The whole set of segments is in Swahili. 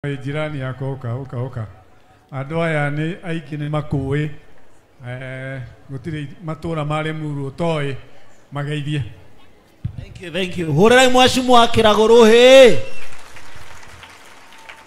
Jirani yako oka andå aya nä aingä nä makåä gå tirä matå ra marä muru toä mageithie. Thank you hå rä rai mwacimu wa kä ragå rå hä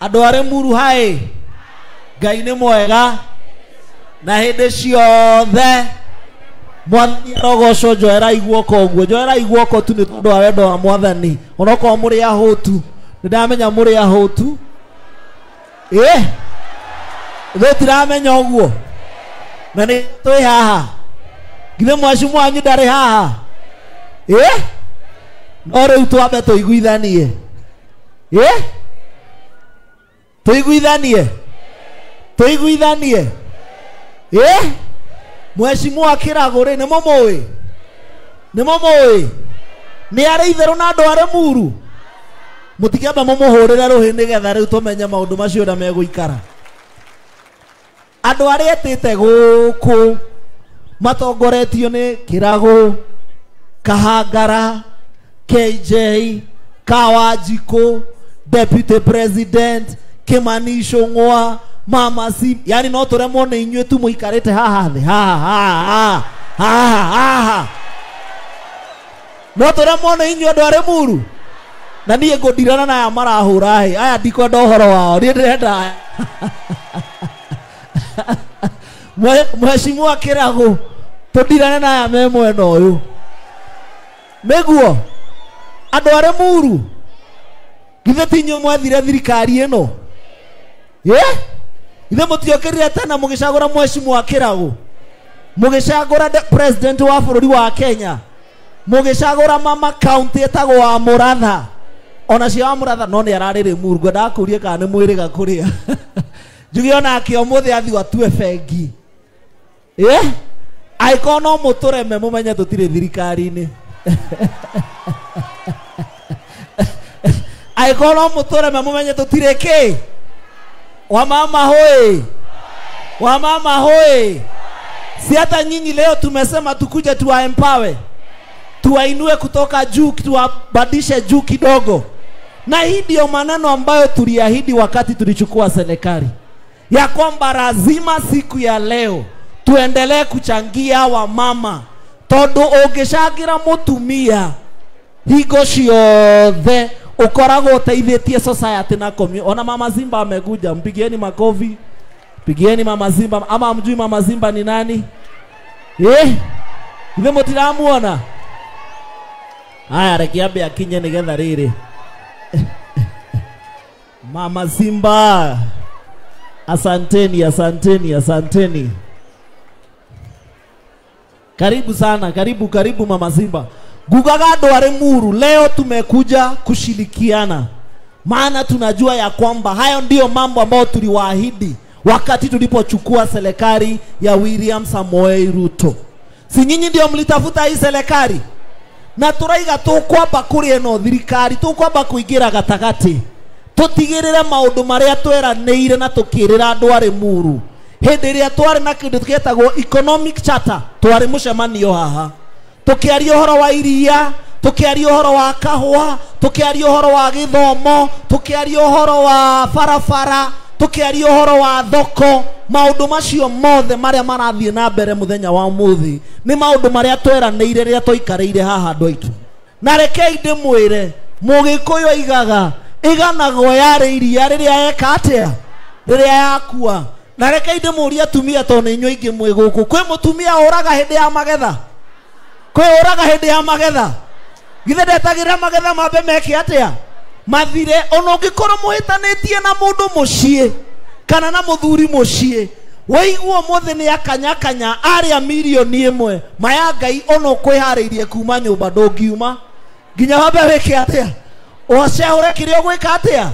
andå arä muru haä Ngai nä mwega na hä ndä ciothe mwathani arogocwo njoerai guoko guo njoerai guoko tu nä tondå wa wendo wa mwathani onokorwo må rä ahå tu nä ndamenya må rä ahå tu thä tiramenya å guo na nä twä haha ngithe mwacimu wanyu ndarä haha no rä u twambe tå iguithanie tå iguithanie mwacimu wa kä ragå rä nä må må nä arä itherå na andå arä muru må tikäamba må må hå rä re rå hä nä getha rä u tå menye maå ndå macio na megå ikara andå arä etä te gå kå matongoretio nä kä ragå Kahangara KJ Kawanjikå Deputy President Kimani Ichung'wa Mama Sim yani no tå remwo nä inyuä tu må ikarä te haha thä haha no tå remwo nä inyuä andå arä muru na niä ngå ndirana na aya marahå ra hä aya ndikwenda å horo wao niä ndä renda mwacimu wa kä ragå tå ndirane na aya me mwena å yå nä guo andå arä muru githä ti inyuä mwathire thirikari ä no githä må tiokä rire tena må gä cagå ra mwacimu wa kä ragå må gä cagå ra president wa bå rå ri wa Kenya må gä cagå ra mama county ätagwo wa Mũratha ona cia wa Mũratha no nä ararä rä muru ngwendaga kå rie kana nä mwä rä ga kå rä a njuge onake å må thä athi watue bengi angĩkorwo no må tå reme må menye tå tirä thirikari-inä angĩkorwo no må tå reme må menye tå tirä kä wamama hoi si hata nyinyi leo tumesema tukuje tuwa empower tuwainue kutoka juu tuwabadishe juu kidogo na hii ndio maneno ambayo tuliahidi wakati tulichukua serikali ya kwamba lazima siku ya leo tuendelee kuchangia wamama tondu ungicangira mutumia hingo ciothe ukoragwo uteithĩtie society na community. Ona Mama Zimba amekuja, mpigieni makofi, pigieni Mama Zimba. Ama mjui Mama Zimba ni nani? Ithe mutiramuona? Haya rekiambe akinye nigetha riri Mama Zimba, asanteni. Karibu sana, karibu Mama Zimba. Gugaga andũ arĩ muru, leo tumekuja kushirikiana, maana tunajua ya kwamba hayo ndio mambo ambayo tuliwaahidi wakati tulipochukua serikali ya William Samoei Ruto. Si nyinyi ndio mlitafuta hii serikali na turaiga tukwamba kuri eno thirikari, tukwamba kuingira gatagati tutigirire maundu maria tweranĩire na tukirira andũ arĩ muru. Hĩndĩ ĩrĩa twarĩ na kĩndũ gĩtagwo economic charter, twarĩ mũcemanio haha tukiaria ũhoro wa iria, tukiaria ũhoro wa kahũa, tukiaria ũhoro wa gĩthomo, tukiaria ũhoro wa barabara, tukiaria ũhoro wa thoko. Maũndũ macio mothe marĩa marathiĩ na mbere mũthenya wa ũmũthĩ nĩ maũndũ marĩa tweranĩire rĩrĩa tũikarĩire haha andũ aitũ. Na rekei ndĩmwĩre mũgĩkũyũ aigaga ĩganagwo yarĩ iria rĩrĩa eka atĩa, rĩrĩa yakua. Na rekei ndĩmũrie atumia tondũ nĩ inyuĩ aingĩ mwĩ gũkũ, kwĩ mũtumia ũraga hĩndĩ ya magetha? Kwĩ ũraga hĩndĩ ya magetha? Githĩ ndetagĩrĩra magetha mambe meke atĩa mathire? Ona ũngĩkorwo mũhĩtanĩtie na mũndũ mũciĩ kana na mũthuri mũciĩ, waiguo mũthĩ nĩ akanyakanya arĩa mirioni ĩmwe maya Ngai ona ũkwĩharĩirie kuma nyũmba ndũngiuma nginya wambe wĩke atĩa ũcehũre kĩrĩa ũgwĩka atĩa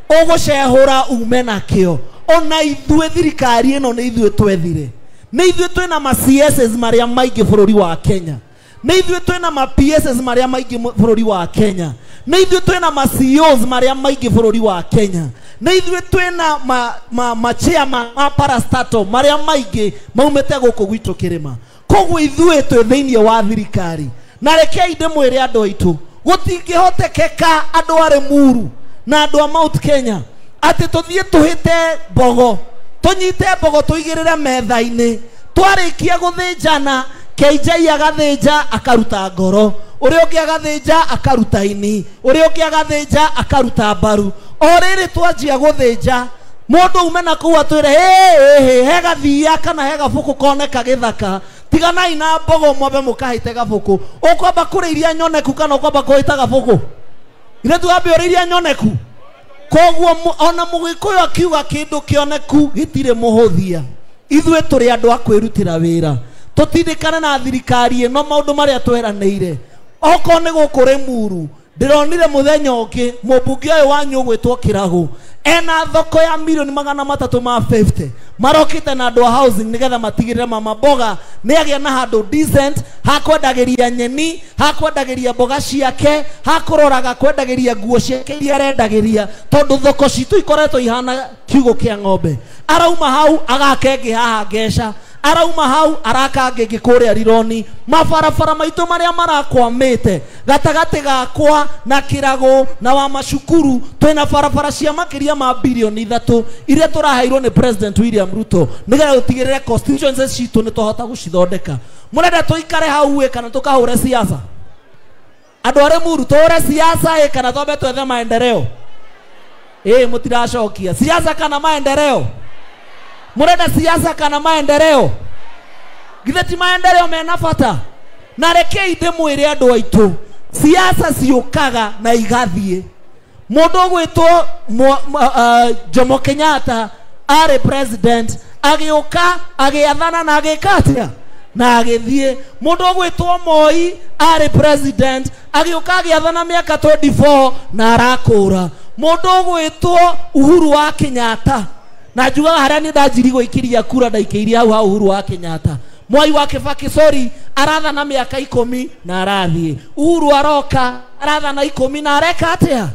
ũgũcehũra ume nakĩo. Ona ithuĩ thirikari ĩno nĩ ithuĩ twethire, nĩ ithuĩ twĩna ma CSs marĩa maingĩ bũrũri wa Kenya, nĩ ithuĩ twĩna ma PSs marĩa maingĩ bũrũri wa Kenya, nĩ ithuĩ twĩna ma CEOs marĩa maingĩ bũrũri wa Kenya, nĩ ithuĩ twĩna ma chairman ma parastatal marĩa maingĩ maumĩte gũkũ gwitũ kĩrĩma. Koguo ithuĩ twĩ thĩinĩ wa thirikari, na rekei ndĩmwĩre andũ aitũ gũtingĩhotekeka andũ arĩ muru na andũ a Mount Kenya ati tuthie tuhite bogo tunyite bogo tuigirire metha-ini twarikia guthinjana KJ agathinja akaruta ngoro uri ungi agathinja akaruta ini uri ungi agathinja akaruta mbaru oriri twanjia guthinja mundu umena kuwa twire he gathia kana he gabuku koneka githaka tiganai na mbogo mwambe mukahite gabuku ukwamba kuriiria nyoneku kana ukwamba kuhita gabuku ile tuambe uriiria nyoneku koguo ona mugikuyu akiuga kindu kioneku gitire muhuthia ithwe turi andu akwirutira wira tutindikana na thirikari ino maundu maria tweranire oko ni gukure muru ndironire muthenya ungi mubunge uyu wanyu gwitwo Kiragu ena thoko ya milioni 350 marokite na andu a housing nigetha matigirire mama boga ni agia na handu decent hakwendagiria nyeni hakwendagiria boga ciake hakuroraga kwendagiria nguo ciake iria arendagiria tondu thoko citu ikoretwo ihana kiugo kia ng'ombe arauma hau agakengi haha ngeca arauma hau araka ngenge kuria Rironi mabarabara maitu maria marakwamite gatagati gakwa na Kiragu na wa macukuru twina barabara cia makiria ma bilioni 3 iria turaheirwo ni President William Ruto nigetha tutigirire constituencies citu ni tuhota gucithondeka murenda tuikare hau kana tukahure siasa andu are muru tuhure siasa kana twambe twethe maendeleo mutiracokia siasa kana maendeleo murenda siasa kana maendeleo githeti maendeleo mena bata na rekei ndimwire andu aitu siasa ciukaga na igathie mundu gwitwo Jomo Kenyatta ari president agiuka agiathana na agikatia na agithie mundu gwitwo Moi ari president agiuka agiathana miaka 24 na arakura mundu gwitwo Uhuru wa Kenyatta na juga haria ni ndajirigo ikiria kura ndaikiria hau Uhuru wa Kenyatta Mwai wa Kibaki sorry arathana miaka 10 na arathie Uhuru aroka arathana 10 na areka atia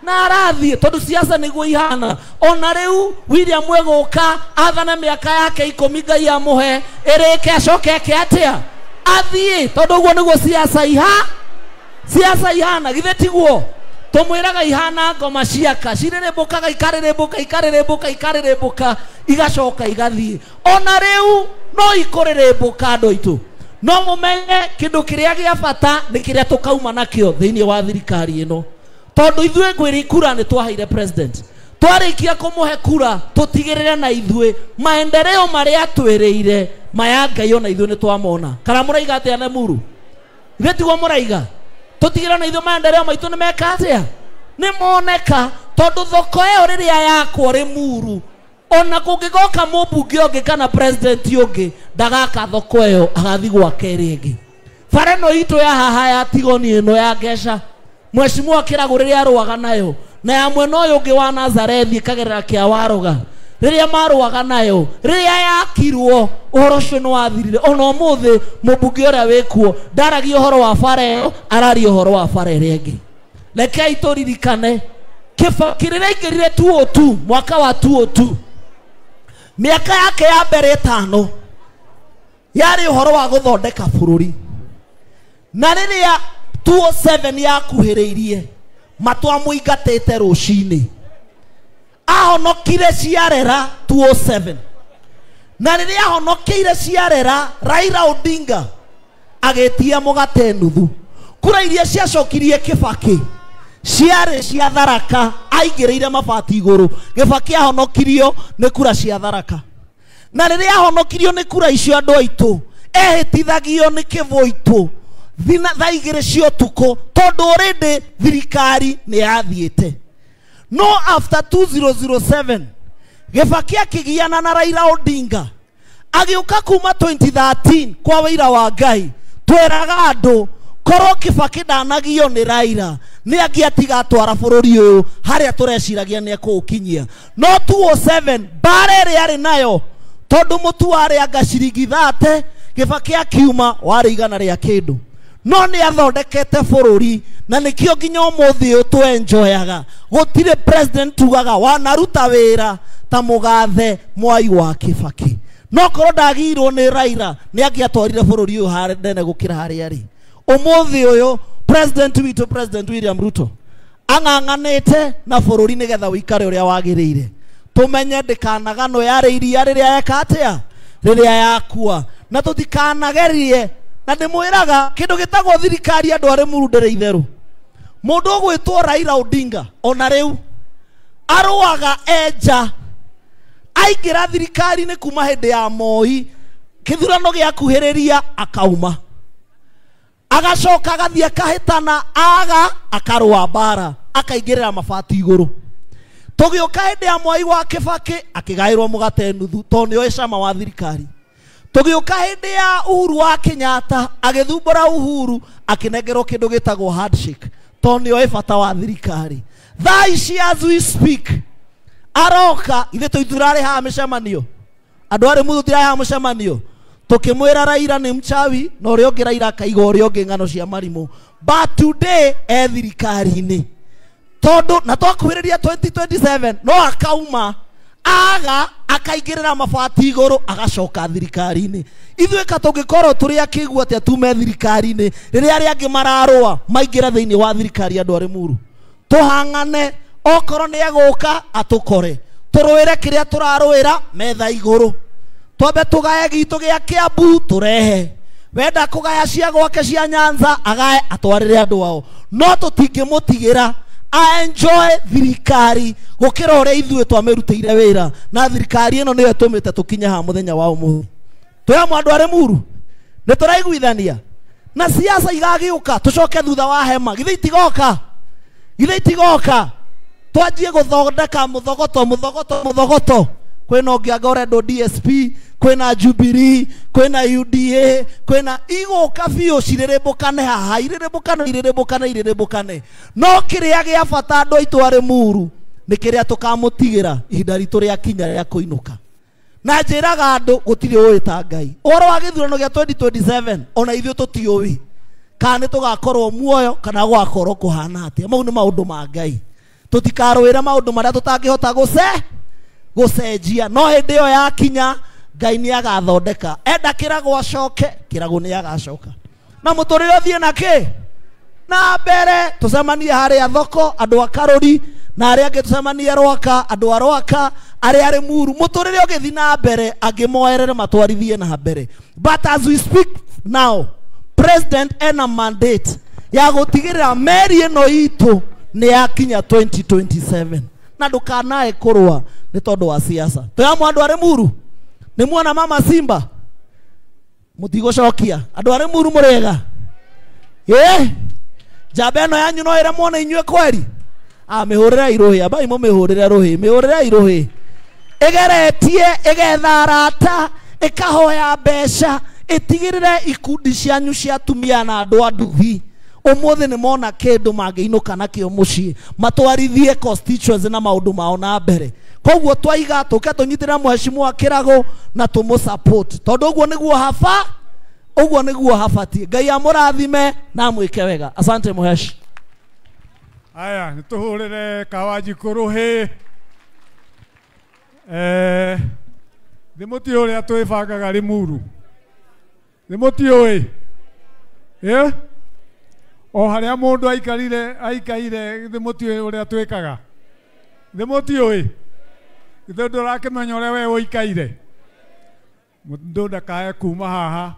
na arathie tondu siasa niguo ihana ona riu William Mweguka athana miaka yake 10 ngai amuhe ereke acokeke atia athie tondu guo niguo siasa ihana githetiguo tumwiraga ihana ngoma ciaka cirerebukaga ikarerebuka igacoka igathie ona riu no ikurerebuka andu aitu no mumenye kindu kiria gia bata ni kiria tukauma nakio thiini wa thirikari ino tondu ithwe ngwiri kura ni twaheire president twarikia kumuhe kura tutigirire na ithwe maendeleo maria twiriire maya Ngai ona ithwe ni twamona kana muraiga atia na muru gitiguo muraiga tutigirana ithwe maendeleo maitu ni meka atia ni moneka tondu thoko iyo riria yakwo ri muru ona kungigoka mubunge ungi kana president ungi ndagaka thoko iyo agathi gwake ringi fareno itu ya haha ya tigoni ino ya ngeca Mheshimiwa Kiragu riria arwaga nayo na ya mwena uyu ungi wa Nazareth ikagerera kia waruga riria marwaga nayo riria yakirwo uhoro ucio ni wathirire ona umuthi mubunge uria wikuo ndaragia uhoro wa bara araria uhoro wa bara iria ingi rekei turirikane Kibaki riria ingirire 202 mwaka wa 202 miaka yake ya mbere 5 yari uhoro wa guthondeka bururi na riria 207 yakuhiriirie matwa muingatite rucini ahonokire ciarera 207 na riria ahonokeire ciarera Raila Odinga agetia mugate nuthu kura iria ciacokirie Kibaki ciare cia Tharaka aingirire mabati iguru Kibaki ahonokirio ni kura cia Tharaka na riria ahonokirio ni kura icio andu aitu ehitithagio ni kivoitu thina thaigire cio tuko tondu already thirikari ni yathiite no after 2007 Kibaki akigiana na Raila Odinga agiuka kuma 2013 kwa wira wa Ngai tweraga andu korwo Kibaki ndanagio ni Raila ni angiatiga twara bururi uyu haria tureciragia ni akukinyia no 207 bare ri ari nayo tondu mutu wari anga ciringi 30 Kibaki akiuma wari igana ria kindu no ni athondekete bururi na nikio nginya umuthi uyu twenjoyaga gutire president tugaga wanaruta wira ta mugathe Mwai wa Kibaki no korwo ndagirwo ni Raila ni angiatwarire bururi uyu harene gukira haria ri umuthi uyu president witu President William Ruto ang'ang'anĩte na bũrũri nĩgetha ũikare ũrĩa wagĩrĩire. Tũmenye ndĩkanagano yarĩ iria rĩrĩa yeka atĩa rĩrĩa yakua, na tũtikanagerie. Na ndĩmwĩraga kĩndũ gĩtagwo thirikari andũ arĩ Muru ndĩrĩ itherũ. Mũndũ ũgwĩtwo Raila Odinga ona rĩu arũaga enja, aingĩra thirikari-inĩ kuma hĩndĩ ya Moi, kĩthurano gĩakuhĩrĩria akauma, agacoka agathiĩ akahĩtana, akarũa mbara, akaingĩrĩra mabati igũrũ. Tũgĩũka hĩndĩ ya Mwai wa Kibaki akĩgaĩrwo mũgate nuthu tondũ nĩoĩ cama wa thirikari. Tũgĩũka hĩndĩ ya Uhuru wa Kenyatta agĩthumbũra Uhuru akĩnengerwo kĩndũ gĩtagwo handshake tondũ nĩoĩ bata wa thirikari. Thaa ici as we speak aroka ithe tũitũrarĩ haha mĩcemanio, andũ arĩ Muru tũtirarĩ haha mũcemanio, tukimwira Raila ni mchawi na ũrĩa ũngĩ Raila akaiga ũrĩa ũngĩ ng'ano cia marimũ. But today thirikari-inĩ tondu na twakuhĩrĩria 2027 no akauma akaingĩrĩra mabati igũrũ agacoka thirikari-inĩ. Ithuĩ tũngĩkorwo tũrĩ akĩigua atĩ tume thirikari-inĩ rĩrĩa arĩa angĩ mararũa maingĩra thĩinĩ wa thirikari andũ arĩ Muru, tũhang'ane okorwo nĩ egũka atũkore, tũrũĩre kĩrĩa tũrarũĩra metha igũrũ, twambe tũgaye gitu gĩa Kiambu turehe, wenda kũgaya cia gwake cia Nyanza agaye atwarĩre andũ ao, no tũtingĩmũtigĩra enjoy thirikari gũkĩra ũrĩa ithuĩ twamĩrutĩire wĩra, na thirikari ĩno nĩyo ĩtũmĩte tũkinye haha mũthenya wa ũmũthĩ. Twĩhamwe andũ arĩ Muru, nĩ tũraiguithania na siasa igagĩũka tũcoke thutha wa hema, githĩ itigoka twanjie gũthondeka mũthogoto. Kwĩna ũngĩ anga ũrendwo DSP, kwĩna Jubilee, kwĩna UDA, kwĩna igũka biũ cirĩrĩmbũkane haha, irĩrĩmbũkane. No kĩrĩa gĩa bata andũ aitũ arĩ Muru nĩ kĩrĩa tũkamũtigĩra ihinda ritũ rĩakinya rĩa kũinũka. Na njĩraga andũ gũtirĩ ũĩ ta Ngai. Ũhoro wa gĩthurano gĩa 2027 ona ithuĩ tũtiũĩ kana nĩ tũgakorwo muoyo kana gwakorwo kũhana atĩa. Mau nĩ maũndũ ma Ngai, tũtikarũĩra maũndũ marĩa tũtangĩhota gũcenjia, no hĩndĩ ĩyo yakinya Ngai nĩ agathondeka. Enda kĩragwo acoke, kĩragwo nĩ agacoka, na mũtũrĩre ũthiĩ na kĩ na mbere. Tũcemanie harĩa thoko andũ a Karũri, na arĩa angĩ tũcemanie Rwaka andũ a Rwaka, arĩa arĩ Muru, mũtũrĩre ũgĩthiĩ na mbere, angĩ moerere matwarithie na mbere. But as we speak now, president ena mandate ya gũtigĩrĩra meri ĩno itũ nĩ yakinya 2027, na ndũkanae kũrũa nĩ tondũ wa siasa. Twĩhamwe andũ arĩ Muru, nĩ muona mama Simba mũtigũcokia. Andũ arĩ Muru mũrĩega njamba ĩno yanyu no ĩremwo nĩ inyuĩ kweri? Mĩhũrĩre irũhĩ, ambai mũmĩhũrĩre rũhĩ, ĩgeretie ĩgetha arata, ĩkahoya mbeca, ĩtigĩrĩre ikundi cianyu cia atumia na andũ a nduthi ũmũthĩ nĩ mona kĩndũ mangĩinũka nakĩo mũciĩ, matwarithie constituency na maũndũ mao na mbere. Koguo twaiga tũke tũnyitĩrĩra Mheshimiwa Kĩragũ na tũmũ-support, tondũ ũguo nĩguo habatie. Ngai amũrathime na mwĩke wega. Asante Mheshi. Aya nĩ tũhũrĩre Kawanjikũ rũhĩ. Nĩ mũtiũĩ ũrĩa twĩbangaga rĩ Muru? Nĩ mũtiũĩ? O harĩa mũndũ aikaire nĩ mũtiũĩ ũrĩa twĩkaga? Nĩ mũtiũĩ? Githĩ ndũrakĩmenya ũrĩa we ũikaire? Mũndũ ndakae kuma haha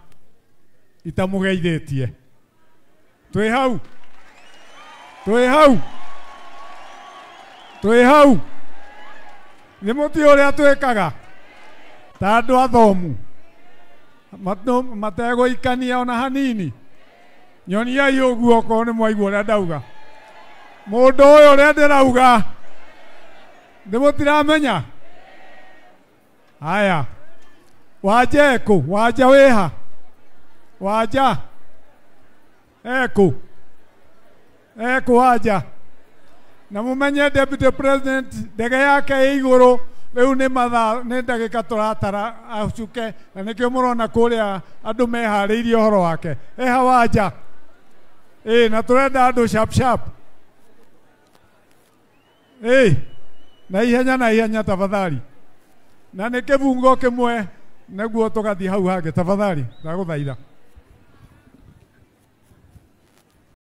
itamũgeithĩtie. Twĩ hau. Nĩ mũtiũĩ ũrĩa twĩkaga? Ta andũ athomu mategũikania ona hanini. Nyoniai ũguo okorwo nĩ mwaigua ũrĩa ndauga. Mũndũ ũyũ ũrĩa ndĩrauga nĩ mũtiramenya? Haya, Wanja ekũ? Wanja wĩha? Wanja ekũ Wanja? Na mũmenye Deputy President ndege yake ĩ igũrũ rĩu nĩ ndagĩka tũratara acuke, na nĩkĩo mũrona kũrĩa andũ meharĩirie ũhoro wake. Eha Wanja? Na tũrenda andũ sharp. Na ihenya tafadhali. Na nĩ kĩbungo kĩmwe nĩguo tũgathiĩ hau hangĩ tafadhali, ndagũthaitha.